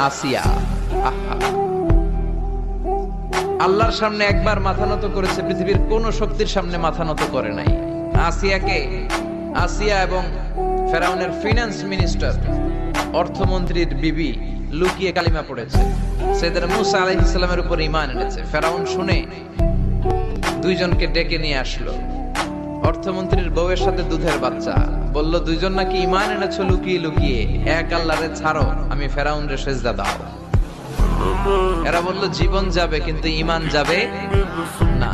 আসিয়া আহা, আল্লাহর সামনে একবার মাথা নত করেছে, পৃথিবীর কোন শক্তির সামনে মাথা নত করে নাই। আসিয়া এবং ফেরাউনের ফিনান্স মিনিস্টার, অর্থমন্ত্রীর বিবি লুকিয়ে কালিমা পড়েছে, সাইয়েদনা মূসা আলাইহিস সালামের উপর ঈমান এনেছে। ফেরাউন শুনে দুইজনকে ডেকে নিয়ে আসলো। অর্থমন্ত্রীর বউয়ের সাথে দুধের বাচ্চা, বলল দুইজন নাকি ঈমান এনেছো লুকিয়ে লুকিয়ে, এক আল্লাহরে ছাড়ো, আমি ফেরাউনরে সেজদা দাও। এরা বলল জীবন যাবে কিন্তু ঈমান যাবে না,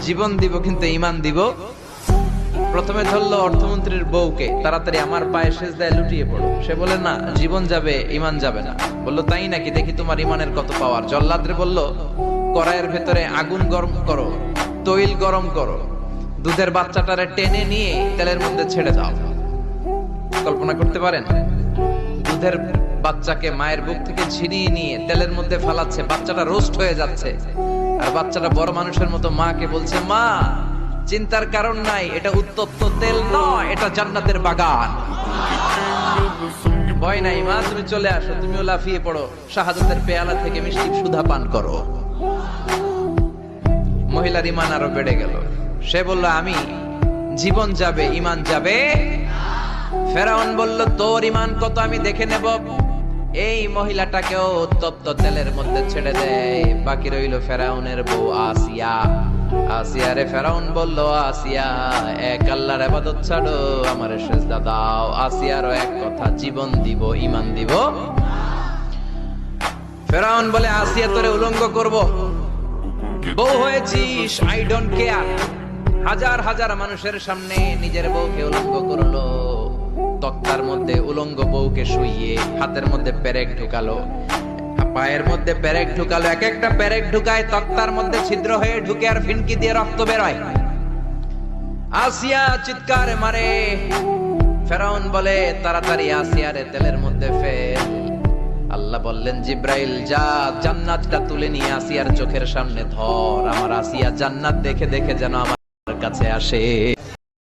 জীবন দিব কিন্তু ঈমান দিব। প্রথমে ধরলো অর্থমন্ত্রীর বউকে, তাড়াতাড়ি আমার পায়ে সেজদায় লুটিয়ে পড়ো। সে বলে না, জীবন যাবে ঈমান যাবে না। বলল তাই নাকি, দেখি তোমার ঈমানের কত পাওয়ার। জল্লাদরে বলল কড়াইয়ের ভেতরে আগুন গরম করো, তৈল গরম করো, দুধের বাচ্চাটারে টেনে নিয়ে তেলের মধ্যে ছেড়ে দাও। কল্পনা করতে পারেন, দুধের বাচ্চাকে মায়ের বুক থেকে ছিনিয়ে নিয়ে তেলের মধ্যে ফালাচ্ছে, বাচ্চাটা রোস্ট হয়ে যাচ্ছে, আর বাচ্চাটা বড় মানুষের মতো মাকে বলছে, মা চিন্তার কারণ নাই, এটা উত্তপ্ত তেল নয়, এটা জান্নাতের বাগান। ভয় নাই মা, তুমি চলে আসো, তুমিও লাফিয়ে পড়ো, শাহাদাতের পেয়ালা থেকে মিষ্টি সুধা পান করো। মহিলার ঈমান আরো বেড়ে গেল। সে বলল আমি, জীবন যাবে ঈমান যাবে। ফেরাউন বলল তোর ঈমান কত আমি দেখে নেব। এই মহিলাটাকেও উত্তপ্ত তেলের মধ্যে ছেড়ে দেয়। বাকি রইল ফেরাউনের বউ আসিয়া। আসিয়ারে ফেরাউন বলল, আসিয়া এক আল্লাহর ইবাদত ছাড়ো, আমারে সেজদা দাও। আসিয়ারও এক কথা, জীবন দিব ঈমান দিব। ফেরাউন বলে, আসিয়া তোরে উলঙ্গ করব, বউ হয়েছিস, আই ডোন্ট কেয়ার। হাজার হাজার মানুষের সামনে নিজের বউকে উলঙ্গ করলো। তক্তার মধ্যে উলঙ্গ বউকে শুইয়ে হাতের মধ্যে পেরেক ঢুকালো, পায়ের মধ্যে পেরেক ঢুকালো। এক একটা পেরেক ঢুকায় তক্তার মধ্যে ছিদ্র হয়ে ঢুকে আর ফিনকি দিয়ে রক্ত বের হয়। আসিয়া চিৎকার মারে। ফেরাউন বলে তাড়াতাড়ি আসিয়ারে তেলের মধ্যে ফেল। আল্লাহ বললেন জিব্রাইল যা, জান্নাতটা তুলে নিয়ে আসিয়ার চোখের সামনে ধর। আমার আসিয়া জান্নাত দেখে দেখে যেন আমার কাছে আসে।